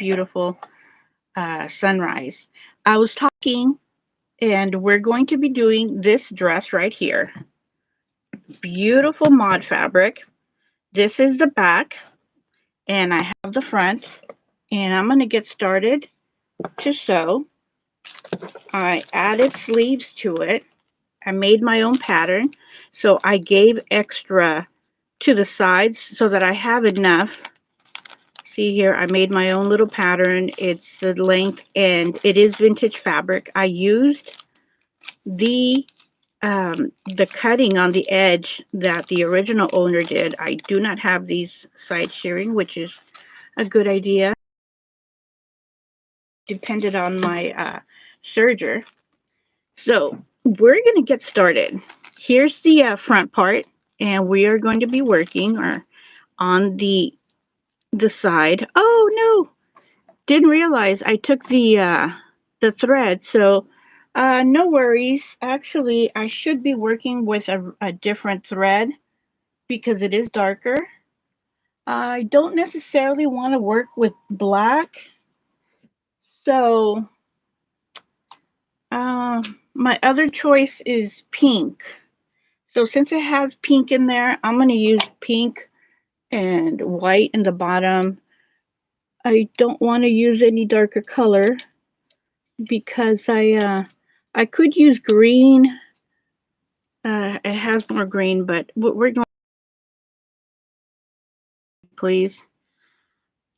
beautiful sunrise. I was talking, and we're going to be doing this dress right here. Beautiful mod fabric. This is the back, and I have the front, and I'm going to get started to sew. I added sleeves to it. I made my own pattern, so I gave extra to the sides so that I have enough. See here, I made my own little pattern. It's the length, and it is vintage fabric. I used the cutting on the edge that the original owner did. I do not have these side shearing, which is a good idea. Depended on my serger. So we're going to get started. Here's the front part, and we are going to be working on the side. Oh no, didn't realize I took the thread. So no worries. Actually, I should be working with a different thread because it is darker. I don't necessarily want to work with black. So my other choice is pink. So since it has pink in there, I'm going to use pink and white in the bottom. I don't want to use any darker color because I could use green. It has more green, but we're going to please,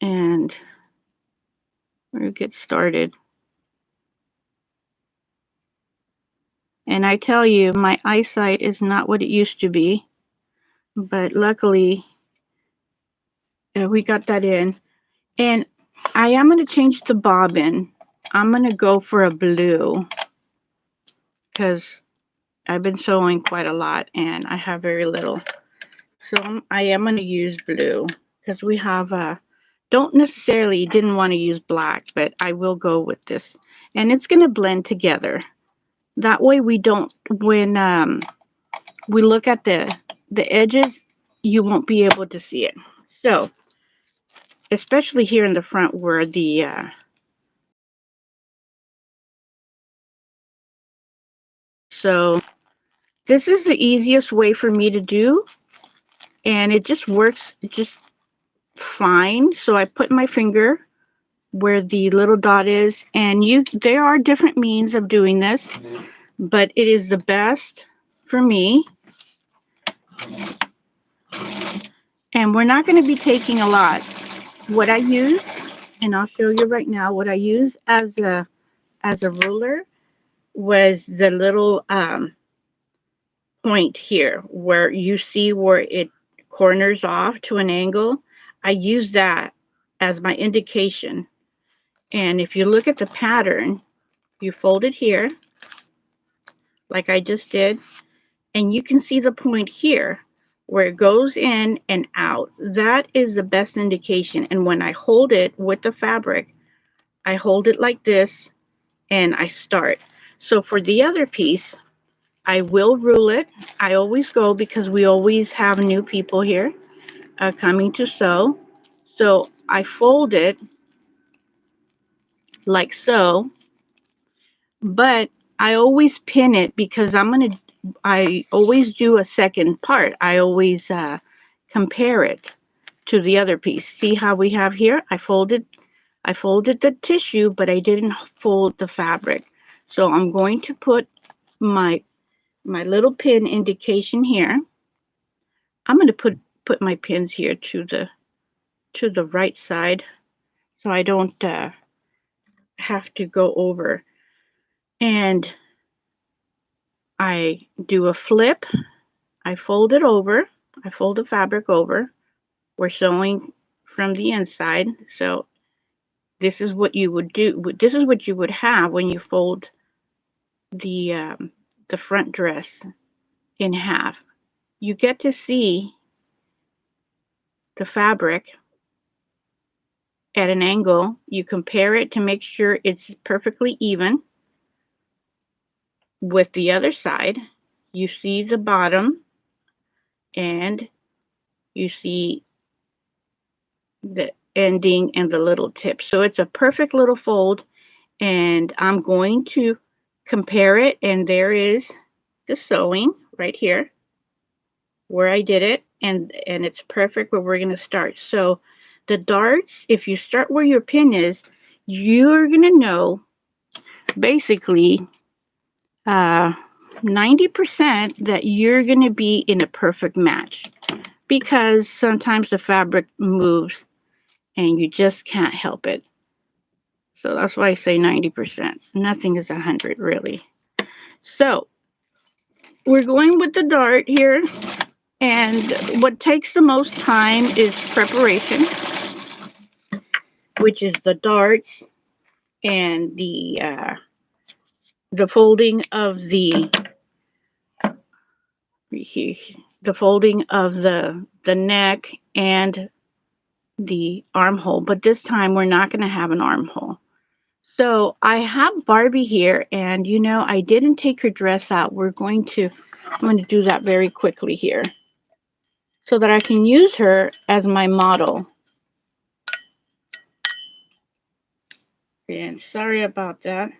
and we'll get started. And I tell you, my eyesight is not what it used to be, but luckily we got that in. And I am going to change the bobbin. I'm going to go for a blue because I've been sewing quite a lot and I have very little. So I am going to use blue because we have don't necessarily didn't want to use black, but I will go with this. And it's going to blend together. That way we don't, when we look at the edges, you won't be able to see it. So, especially here in the front where the so this is the easiest way for me to do, and it just works just fine. So I put my finger where the little dot is, and there are different means of doing this, but it is the best for me. And we're not going to be taking a lot. What I use, and I'll show you right now, what I use as a ruler was the little point here where you see where it corners off to an angle. I use that as my indication. And if you look at the pattern, you fold it here like I just did, and you can see the point here where it goes in and out. That is the best indication. And when I hold it with the fabric, I hold it like this and I start. So for the other piece, I will rule it. I always go because we always have new people here coming to sew. So I fold it like so, but I always pin it because I always do a second part. I always compare it to the other piece. See how we have here? I folded the tissue, but I didn't fold the fabric. So I'm going to put my little pin indication here. I'm going to put my pins here to the right side so I don't have to go over. And I do a flip. I fold it over. I fold the fabric over. We're sewing from the inside. So this is what you would do. This is what you would have when you fold the front dress in half. You get to see the fabric at an angle. You compare it to make sure it's perfectly even with the other side. You see the bottom and you see ending and the little tip. So it's a perfect little fold, and I'm going to compare it, and there is the sewing right here where I did it, and it's perfect where we're going to start. So the darts, if you start where your pin is, you're going to know basically 90% that you're going to be in a perfect match, because sometimes the fabric moves and you just can't help it. So that's why I say 90%. Nothing is 100 really. So we're going with the dart here, and what takes the most time is preparation, which is the darts and the folding of the folding of the neck and the armhole. But this time we're not going to have an armhole. So I have Barbie here, and I didn't take her dress out. I'm going to do that very quickly here so that I can use her as my model. And sorry about that.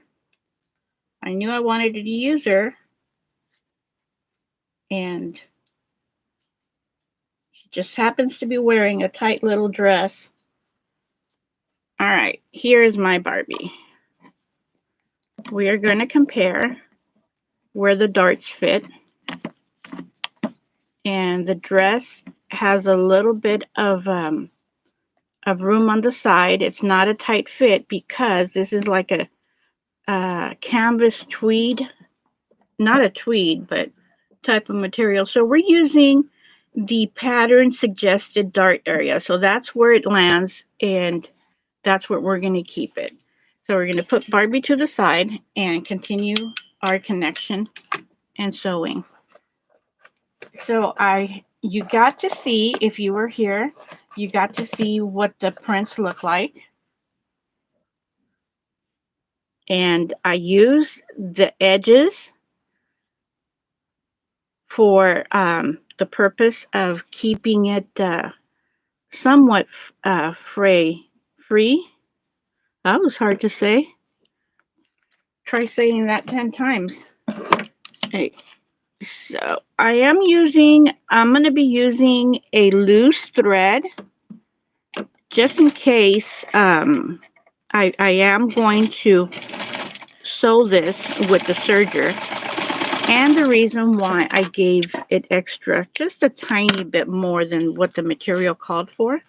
I knew I wanted to use her, and she just happens to be wearing a tight little dress. All right, here is my Barbie. We are going to compare where the darts fit. And the dress has a little bit of room on the side. It's not a tight fit because this is like a canvas tweed, not a tweed, but type of material. So we're using the pattern suggested dart area. So that's where it lands, and that's where we're going to keep it. So we're going to put Barbie to the side and continue our connection and sewing. So you got to see, if you were here, you got to see what the prints look like. And I use the edges for the purpose of keeping it somewhat free. That was hard to say. Try saying that 10 times. Okay. So I'm going to be using a loose thread just in case. I am going to sew this with the serger. And the reason why I gave it extra, just a tiny bit more than what the material called for,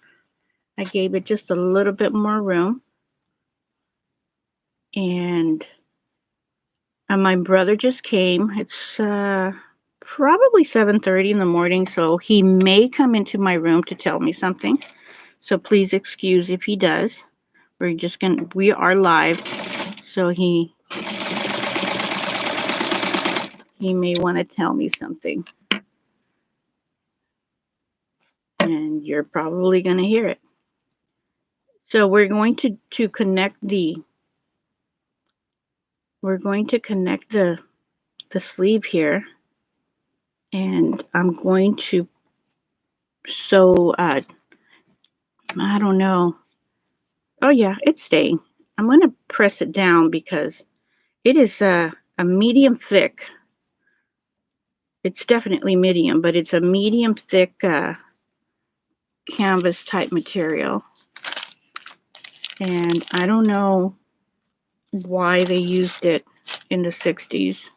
I gave it just a little bit more room. And my brother just came. It's probably 7:30 in the morning, so he may come into my room to tell me something. So please excuse if he does. We are live, so he may want to tell me something. And you're probably going to hear it. So we're going to connect the sleeve here, and I'm going to sew I don't know. Oh yeah, it's staying. I'm going to press it down because it is a medium thick. It's definitely medium, but it's a medium thick canvas type material. And I don't know why they used it in the 60s.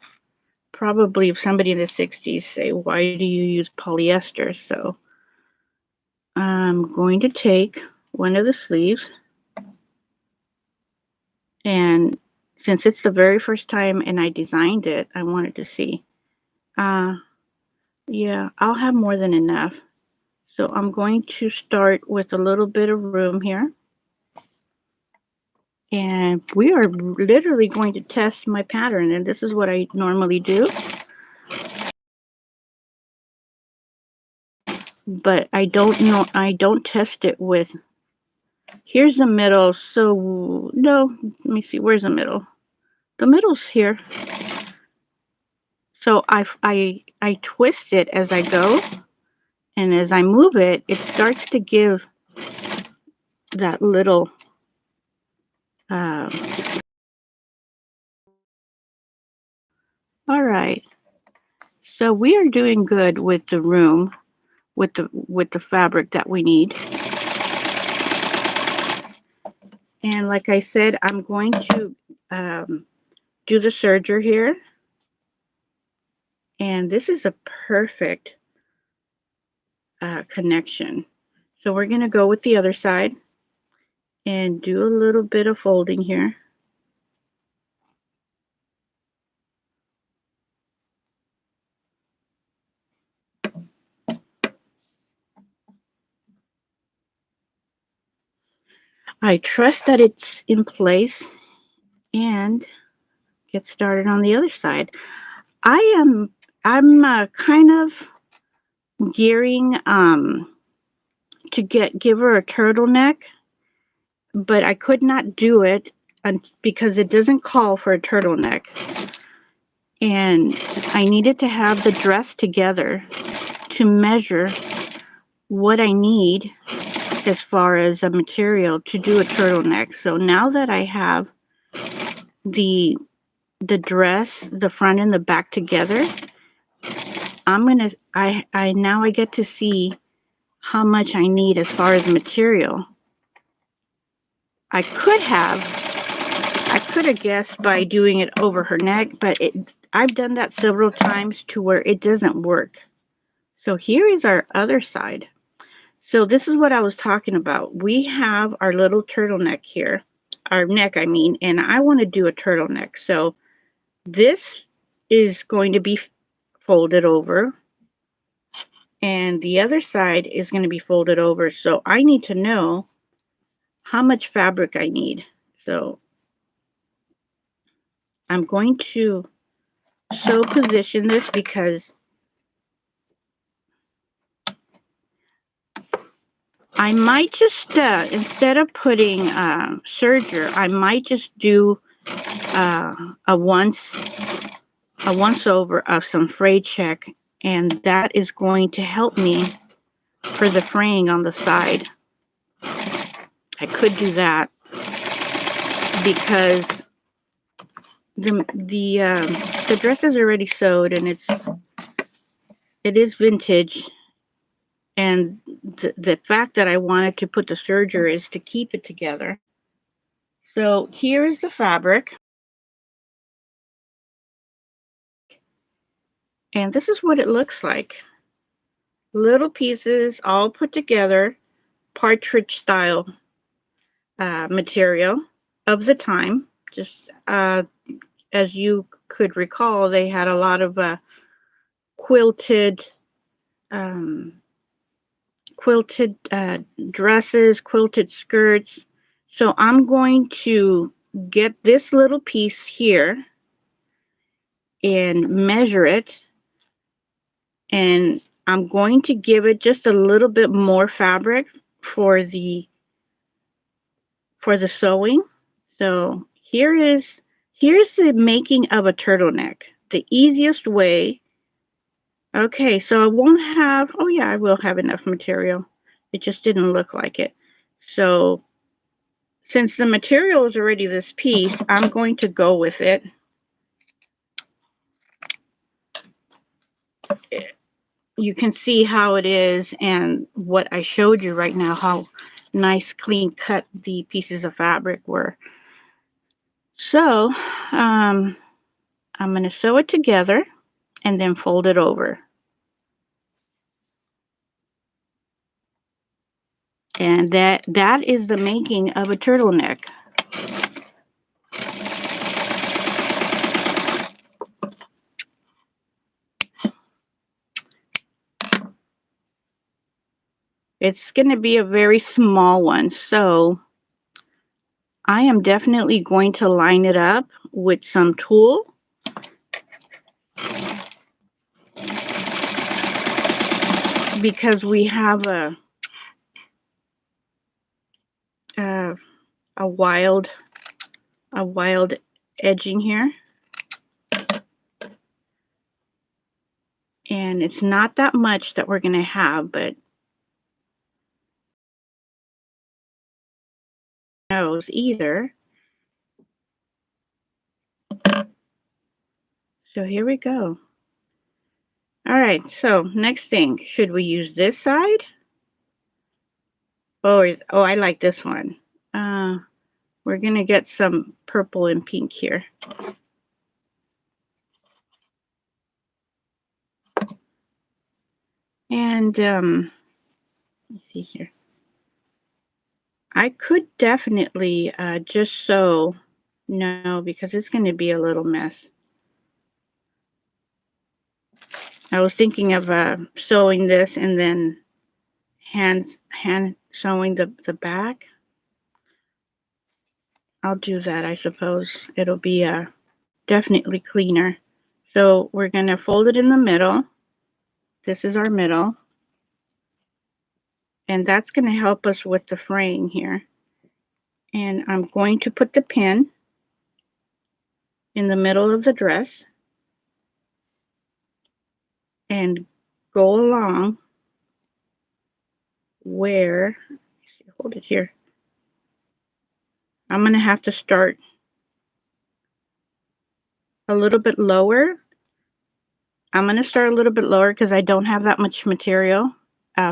Probably if somebody in the 60s say, why do you use polyester? So I'm going to take one of the sleeves, and since it's the very first time and I designed it, I wanted to see. Yeah, I'll have more than enough. So I'm going to start with a little bit of room here. And we are literally going to test my pattern, and this is what I normally do. But I don't test it with, here's the middle. So no, let me see, where's the middle? The middle's here. So I twist it as I go, and as I move it, it starts to give that little all right. So we are doing good with the room, with the fabric that we need. And like I said, I'm going to do the serger here. And this is a perfect connection. So we're going to go with the other side and do a little bit of folding here. I trust that it's in place and get started on the other side. I'm kind of gearing to give her a turtleneck, but I could not do it because it doesn't call for a turtleneck. And I needed to have the dress together to measure what I need as far as a material to do a turtleneck. So now that I have the dress, the front and the back together, I now I get to see how much I need as far as material. I could have guessed by doing it over her neck, but I've done that several times to where it doesn't work. So here is our other side. So this is what I was talking about. We have our little turtleneck here, our neck, I mean, and I want to do a turtleneck. So this is going to be folded over, and the other side is going to be folded over. So I need to know how much fabric I need. So I'm going to sew position this because I might just, instead of putting serger, I might just do uh, a once over of some fray check, and that is going to help me for the fraying on the side. I could do that because the dress is already sewed and it is vintage, and the fact that I wanted to put the serger is to keep it together. So here is the fabric, and this is what it looks like. Little pieces all put together, partridge style material of the time. Just as you could recall, they had a lot of quilted um, dresses, quilted skirts. So I'm going to get this little piece here and measure it, and I'm going to give it just a little bit more fabric for the sewing. So here's the making of a turtleneck. The easiest way. Okay, so I won't have, oh yeah, I will have enough material. It just didn't look like it. So since the material is already this piece, I'm going to go with it. You can see how it is and what I showed you right now, how nice, clean cut the pieces of fabric were. So I'm going to sew it together and then fold it over. And that is the making of a turtleneck. It's going to be a very small one, so I am definitely going to line it up with some tulle. Because we have a, a wild edging here. And it's not that much that we're going to have, but nose either. So here we go. All right, so next thing, should we use this side? Oh, I like this one. We're gonna get some purple and pink here. And let's see here. I could definitely just sew. No, because it's going to be a little mess. I was thinking of sewing this and then hand sewing the back. I'll do that, I suppose. It'll be definitely cleaner. So we're going to fold it in the middle. This is our middle. And that's going to help us with the fraying here. And I'm going to put the pin in the middle of the dress and go along where, hold it here. I'm going to have to start a little bit lower. I'm going to start a little bit lower because I don't have that much material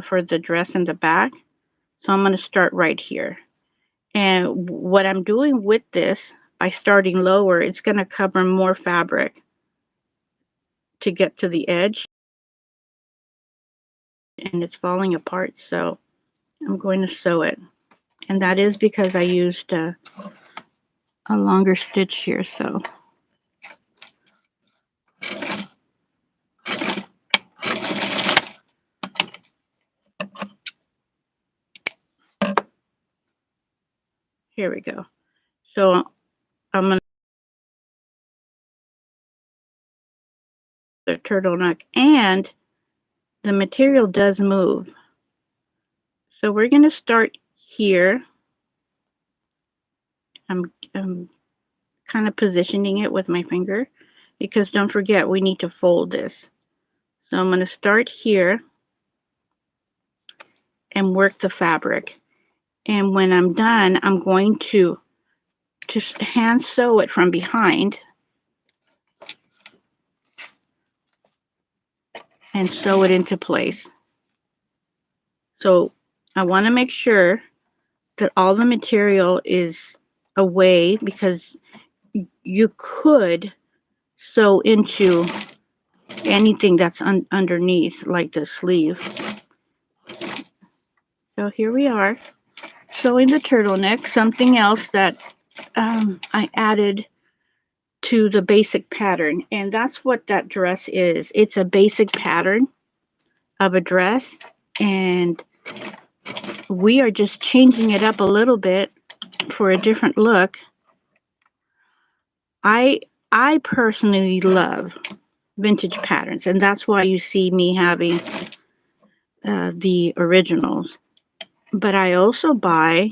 for the dress in the back. So I'm going to start right here. And what I'm doing with this, by starting lower, it's going to cover more fabric to get to the edge. And it's falling apart, so I'm going to sew it. And that is because I used a longer stitch here, so. Here we go. So I'm going to the turtleneck, and the material does move. So we're going to start here. I'm kind of positioning it with my finger because don't forget we need to fold this. So I'm going to start here and work the fabric. And when I'm done, I'm going to hand sew it from behind and sew it into place. So I want to make sure that all the material is away because you could sew into anything that's underneath, like the sleeve. So here we are, sewing the turtleneck. Something else that I added to the basic pattern, and that's what that dress is. It's a basic pattern of a dress, and we are just changing it up a little bit for a different look. I personally love vintage patterns, and that's why you see me having the originals. But I also buy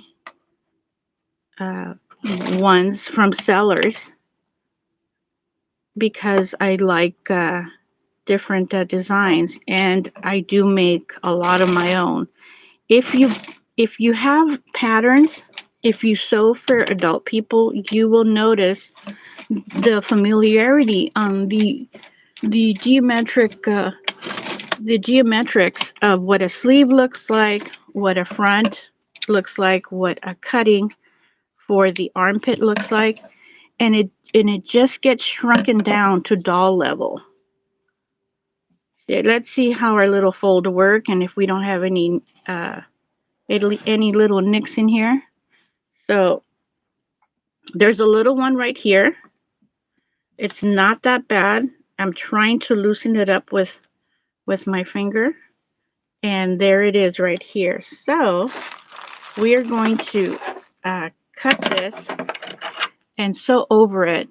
ones from sellers because I like different designs, and I do make a lot of my own. If you have patterns, if you sew for adult people, you will notice the familiarity on the geometrics of what a sleeve looks like, what a front looks like, what a cutting for the armpit looks like, and it just gets shrunken down to doll level. Let's see how our little fold work, and if we don't have any little nicks in here. So there's a little one right here. It's not that bad. I'm trying to loosen it up with my finger, and there it is right here. So we are going to cut this and sew over it,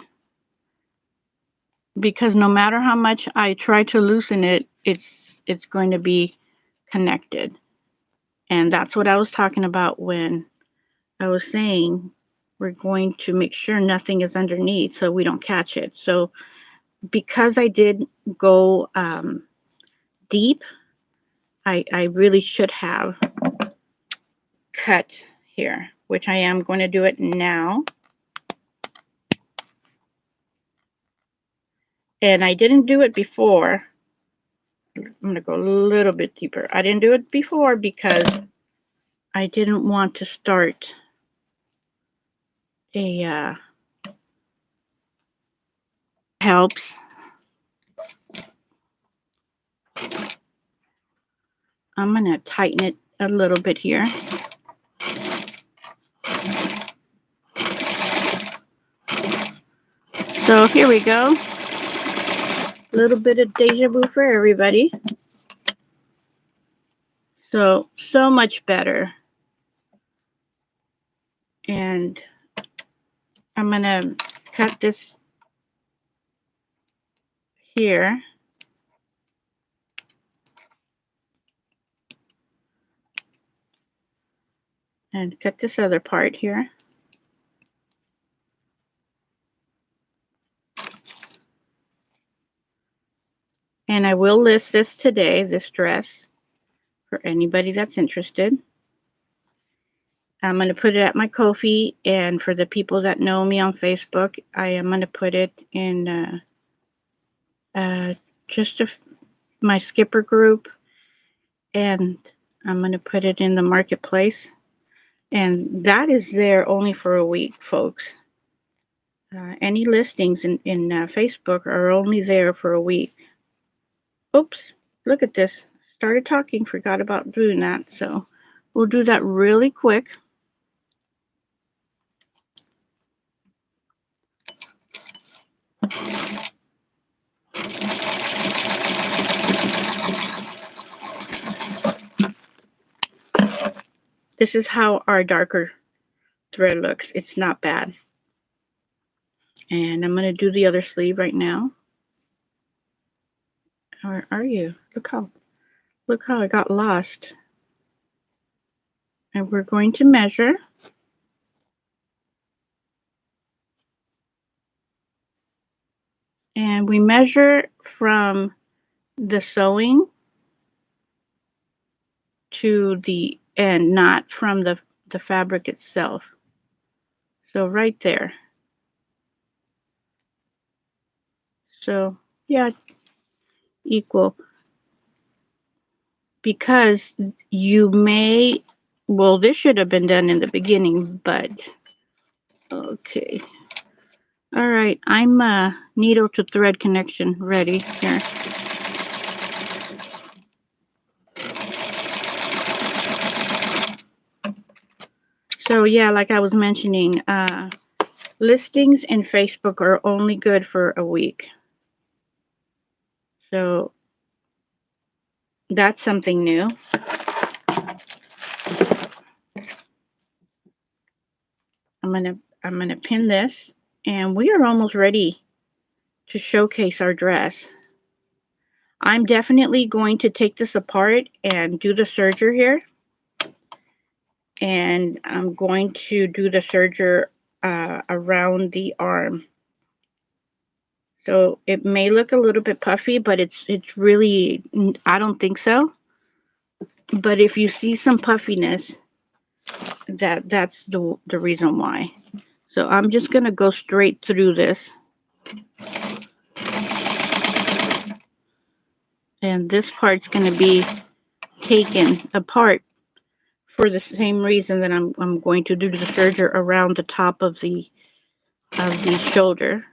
because no matter how much I try to loosen it, it's going to be connected. And that's what I was talking about when I was saying we're going to make sure nothing is underneath so we don't catch it. So because I did go deep, I really should have cut here which I am going to do it now. And I didn't do it before. I'm going to go a little bit deeper. I didn't do it before because I didn't want to start a helps. I'm going to tighten it a little bit here. So here we go. A little bit of deja vu for everybody. So much better. And I'm going to cut this here. And cut this other part here. And I will list this today, this dress, for anybody that's interested. I'm going to put it at my Ko-fi, and for the people that know me on Facebook, I am going to put it in my skipper group, and I'm going to put it in the marketplace. And that is there only for a week, folks. Any listings in Facebook are only there for a week. Oops, look at this. Started talking, forgot about doing that. So we'll do that really quick. This is how our darker thread looks. It's not bad. And I'm going to do the other sleeve right now. Where are you? Look how I got lost. And we're going to measure. And we measure from the sewing to the end, not from the fabric itself. So right there. So yeah, equal. Because you may, well, this should have been done in the beginning, but okay. All right, I'm needle to thread connection ready here. So yeah, like I was mentioning, listings in Facebook are only good for a week. So that's something new. I'm gonna pin this, and we are almost ready to showcase our dress. I'm definitely going to take this apart and do the serger here. And I'm going to do the serger around the arm. So it may look a little bit puffy, but it's really, I don't think so. But if you see some puffiness, that's the reason why. So I'm just going to go straight through this. And this part's going to be taken apart for the same reason that I'm going to do the serger around the top of the shoulder.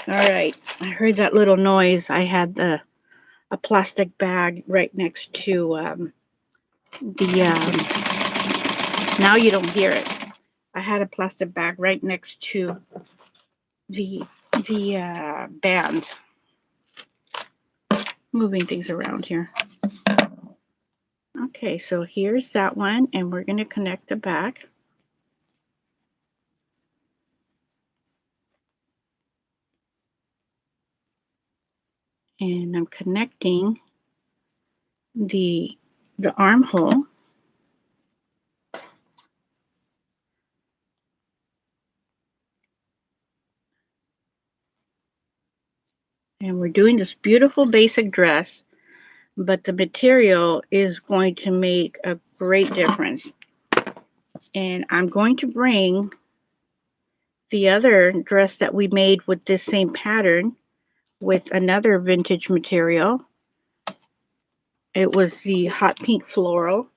All right, I heard that little noise. I had a plastic bag right next to now you don't hear it. I had a plastic bag right next to the band. Moving things around here. Okay, so here's that one, and we're going to connect the back. And I'm connecting the armhole. And we're doing this beautiful basic dress, but the material is going to make a great difference. And I'm going to bring the other dress that we made with this same pattern with another vintage material. It was the hot pink floral,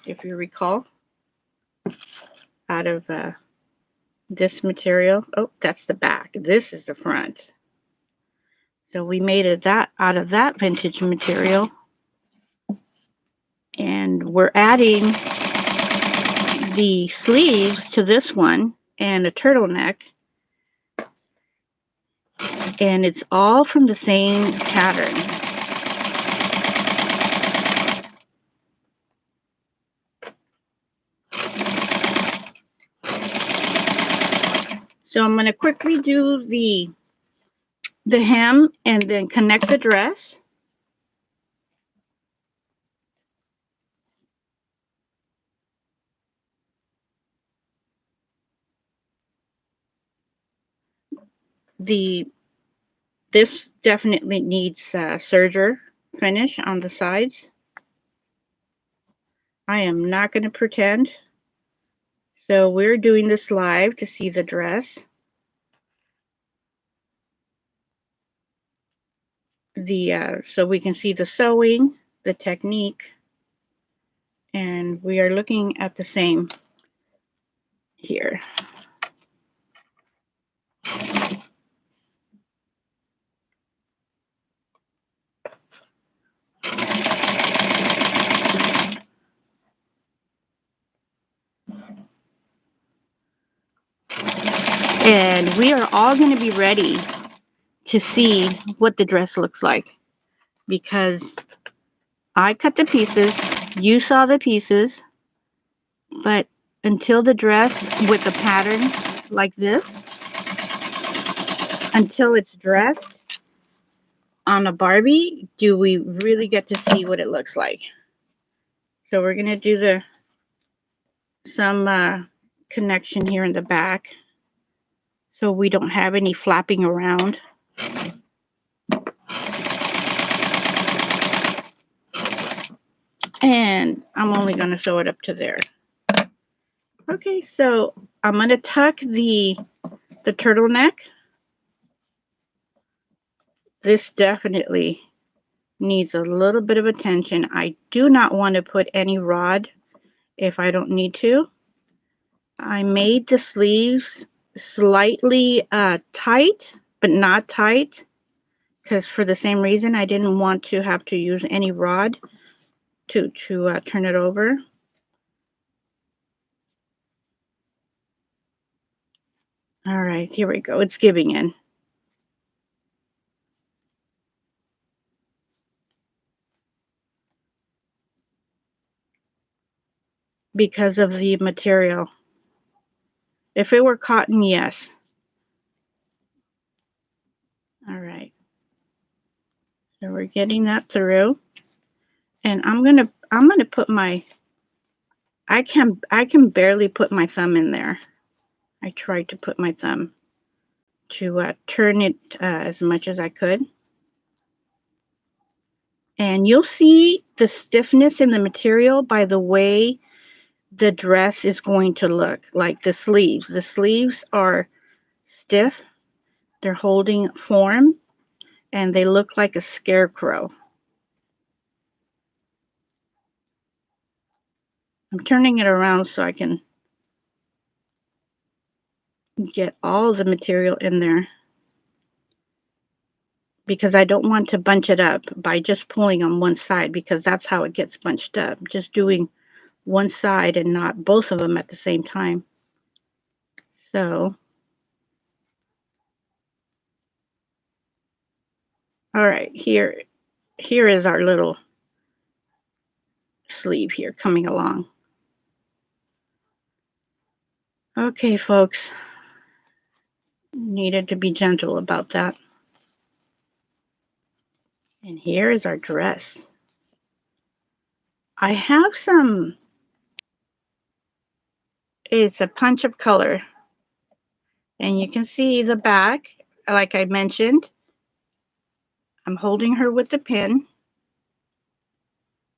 if you recall, out of this material. Oh, that's the back. This is the front. So we made it that out of that vintage material. And we're adding the sleeves to this one and a turtleneck. And it's all from the same pattern. So I'm going to quickly do the hem and then connect the dress. This definitely needs serger finish on the sides. I am not going to pretend. So we're doing this live to see the dress. So we can see the sewing, the technique, and we are looking at the same here. And we are all going to be ready to see what the dress looks like, because I cut the pieces, you saw the pieces, but until the dress with a pattern like this, until it's dressed on a Barbie, do we really get to see what it looks like. So we're going to do some connection here in the back so we don't have any flapping around. And I'm only going to sew it up to there. Okay, so I'm going to tuck the turtleneck. This definitely needs a little bit of attention. I do not want to put any rod if I don't need to. I made the sleeves slightly tight, but not tight, because for the same reason I didn't want to have to use any rod to turn it over. All right, here we go. It's giving in. Because of the material. If it were cotton, yes. All right. So we're getting that through. And I'm gonna put my I can barely put my thumb in there. I tried to put my thumb to turn it as much as I could. And you'll see the stiffness in the material by the way the dress is going to look, like the sleeves. The sleeves are stiff, they're holding form, and they look like a scarecrow. I'm turning it around so I can get all the material in there, because I don't want to bunch it up by just pulling on one side, because that's how it gets bunched up, just doing one side and not both of them at the same time. So, all right, here is our little sleeve here coming along. Okay, folks, needed to be gentle about that. And here is our dress. I have it's a punch of color, and you can see the back, like I mentioned. I'm holding her with the pin,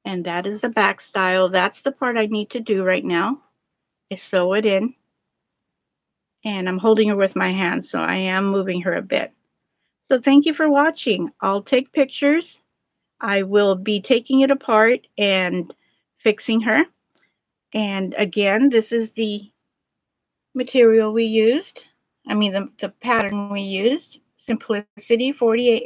and that is the back style. That's the part I need to do right now, is sew it in. And I'm holding her with my hands, so I am moving her a bit. So thank you for watching. I'll take pictures. I will be taking it apart and fixing her. And again, this is the material we used. I mean, the pattern we used, Simplicity 4880.